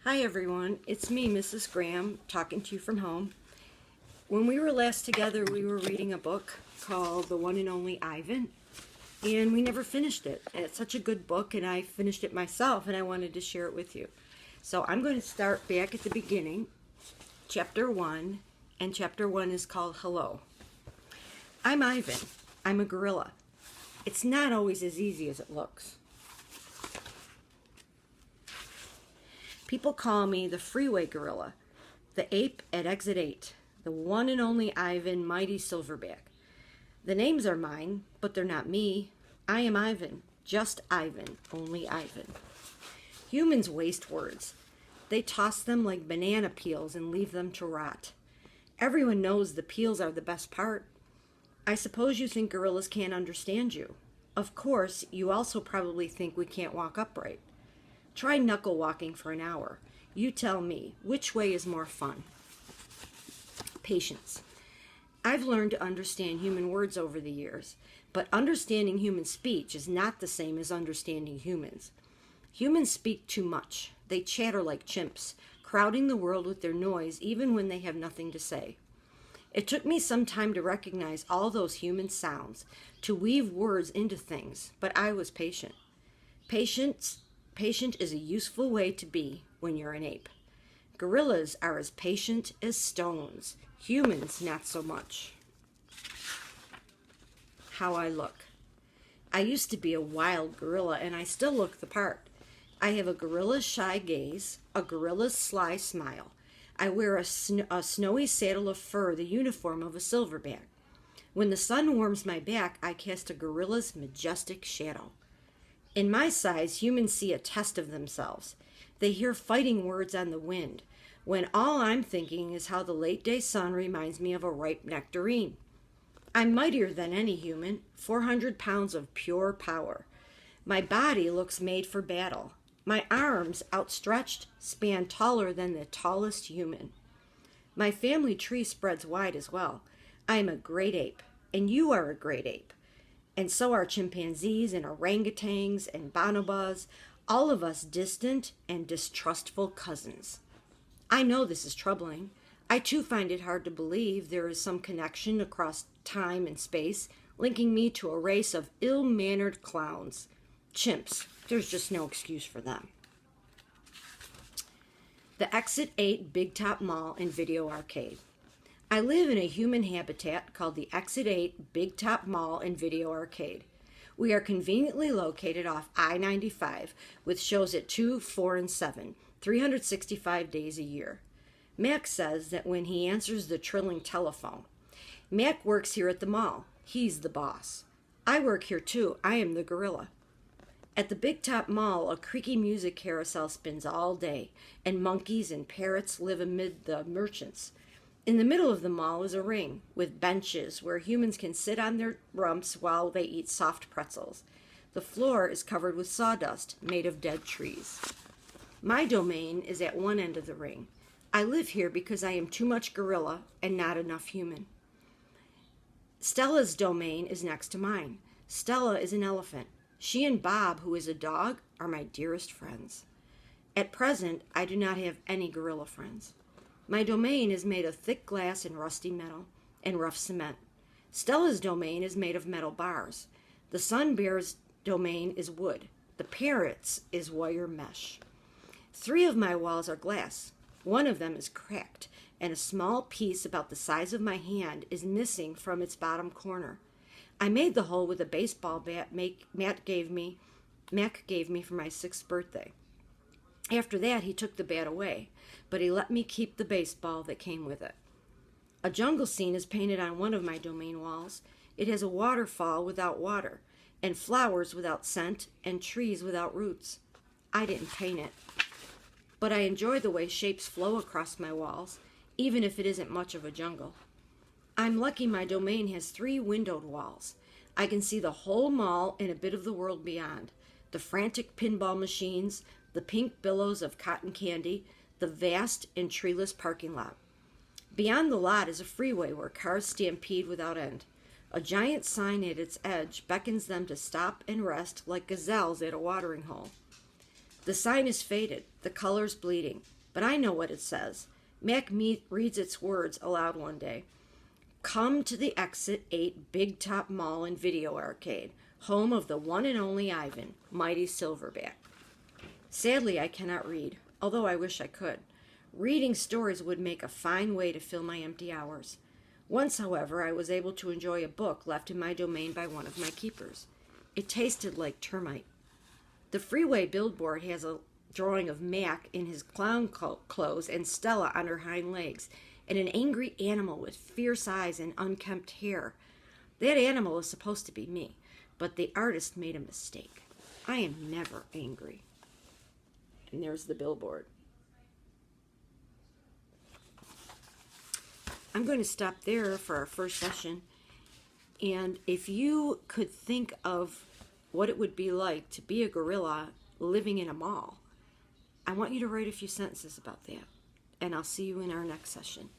Hi everyone, it's me, Mrs. Graham, talking to you from home. When we were last together, we were reading a book called The One and Only Ivan, and we never finished it. And it's such a good book, and I finished it myself, and I wanted to share it with you. So I'm going to start back at the beginning, chapter 1, and chapter 1 is called Hello. I'm Ivan. I'm a gorilla. It's not always as easy as it looks. People call me the freeway gorilla, the ape at exit 8, the one and only Ivan, mighty silverback. The names are mine, but they're not me. I am Ivan, just Ivan, only Ivan. Humans waste words. They toss them like banana peels and leave them to rot. Everyone knows the peels are the best part. I suppose you think gorillas can't understand you. Of course, you also probably think we can't walk upright. Try knuckle walking for an hour. You tell me, which way is more fun? Patience. I've learned to understand human words over the years, but understanding human speech is not the same as understanding humans. Humans speak too much. They chatter like chimps, crowding the world with their noise even when they have nothing to say. It took me some time to recognize all those human sounds, to weave words into things, but I was patient. Patient is a useful way to be when you're an ape. Gorillas are as patient as stones. Humans, not so much. How I look. I used to be a wild gorilla, and I still look the part. I have a gorilla's shy gaze, a gorilla's sly smile. I wear a snowy saddle of fur, the uniform of a silverback. When the sun warms my back, I cast a gorilla's majestic shadow. In my size, humans see a test of themselves. They hear fighting words on the wind, when all I'm thinking is how the late-day sun reminds me of a ripe nectarine. I'm mightier than any human, 400 pounds of pure power. My body looks made for battle. My arms, outstretched, span taller than the tallest human. My family tree spreads wide as well. I am a great ape, and you are a great ape. And so are chimpanzees and orangutans and bonobos, all of us distant and distrustful cousins. I know this is troubling. I too find it hard to believe there is some connection across time and space linking me to a race of ill-mannered clowns. Chimps. There's just no excuse for them. The Exit 8 Big Top Mall and Video Arcade. I live in a human habitat called the Exit 8 Big Top Mall and Video Arcade. We are conveniently located off I-95 with shows at 2, 4, and 7, 365 days a year. Mac says that when he answers the trilling telephone. Mac works here at the mall. He's the boss. I work here too. I am the gorilla. At the Big Top Mall, a creaky music carousel spins all day, and monkeys and parrots live amid the merchants. In the middle of the mall is a ring with benches where humans can sit on their rumps while they eat soft pretzels. The floor is covered with sawdust made of dead trees. My domain is at one end of the ring. I live here because I am too much gorilla and not enough human. Stella's domain is next to mine. Stella is an elephant. She and Bob, who is a dog, are my dearest friends. At present, I do not have any gorilla friends. My domain is made of thick glass and rusty metal and rough cement. Stella's domain is made of metal bars. The sun bear's domain is wood. The parrot's is wire mesh. 3 of my walls are glass. One of them is cracked, and a small piece about the size of my hand is missing from its bottom corner. I made the hole with a baseball bat Mac gave me for my 6th birthday. After that, he took the bat away, but he let me keep the baseball that came with it. A jungle scene is painted on one of my domain walls. It has a waterfall without water, and flowers without scent, and trees without roots. I didn't paint it, but I enjoy the way shapes flow across my walls, even if it isn't much of a jungle. I'm lucky my domain has 3 windowed walls. I can see the whole mall and a bit of the world beyond. The frantic pinball machines, the pink billows of cotton candy, the vast and treeless parking lot. Beyond the lot is a freeway where cars stampede without end. A giant sign at its edge beckons them to stop and rest like gazelles at a watering hole. The sign is faded, the colors bleeding. but I know what it says. Mac reads its words aloud one day. Come to the Exit 8 Big Top Mall and Video Arcade, home of the one and only Ivan, Mighty Silverback. Sadly, I cannot read, although I wish I could. Reading stories would make a fine way to fill my empty hours. Once, however, I was able to enjoy a book left in my domain by one of my keepers. It tasted like termite. The freeway billboard has a drawing of Mac in his clown clothes and Stella on her hind legs, and an angry animal with fierce eyes and unkempt hair. That animal is supposed to be me, but the artist made a mistake. I am never angry. And there's the billboard. I'm going to stop there for our first session. And if you could think of what it would be like to be a gorilla living in a mall, I want you to write a few sentences about that. And I'll see you in our next session.